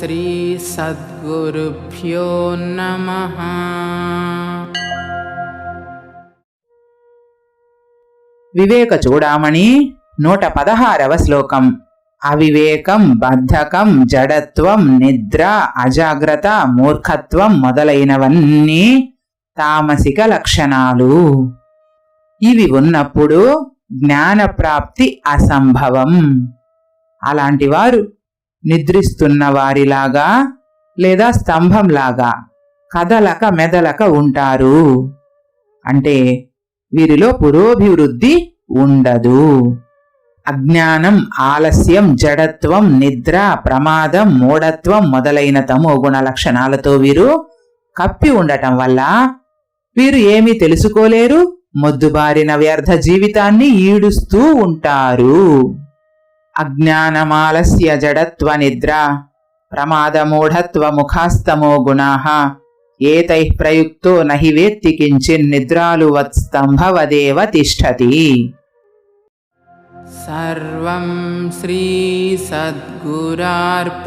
శ్రీ సద్గురుభ్యో నమః. వివేక చూడామణి 116వ శ్లోకం. అవివేకం, బద్ధకం, జడత్వం, నిద్ర, అజాగ్రత్త, మూర్ఖత్వం మొదలైనవన్నీ తామసిక లక్షణాలు. ఇవి ఉన్నప్పుడు జ్ఞానప్రాప్తి అసంభవం. అలాంటి వారు నిద్రిస్తున్న వారిలాగా లేదా స్తంభంలాగా కదలక మెదలక ఉంటారు. అంటే వీరిలో పురోభివృద్ధి ఉండదు. అజ్ఞానం, ఆలస్యం, జడత్వం, నిద్ర, ప్రమాదం, మూఢత్వం మొదలైన తమో గుణ లక్షణాలతో వీరు కప్పి ఉండటం వల్ల వీరు ఏమీ తెలుసుకోలేరు, మొద్దుబారిన వ్యర్థ జీవితాన్ని ఈడుస్తూ ఉంటారు. అజ్ఞానమాలస్య జడత్వ నిద్ర ప్రమాద మూఢత్వ ముఖాస్తమో గుణాః ఏతైః ప్రయుక్తో నహి వేత్తి కించిన్ నిద్రాలువత్ స్తంభవదేవ తిష్టతి. సర్వం శ్రీ సద్గురార్పణం.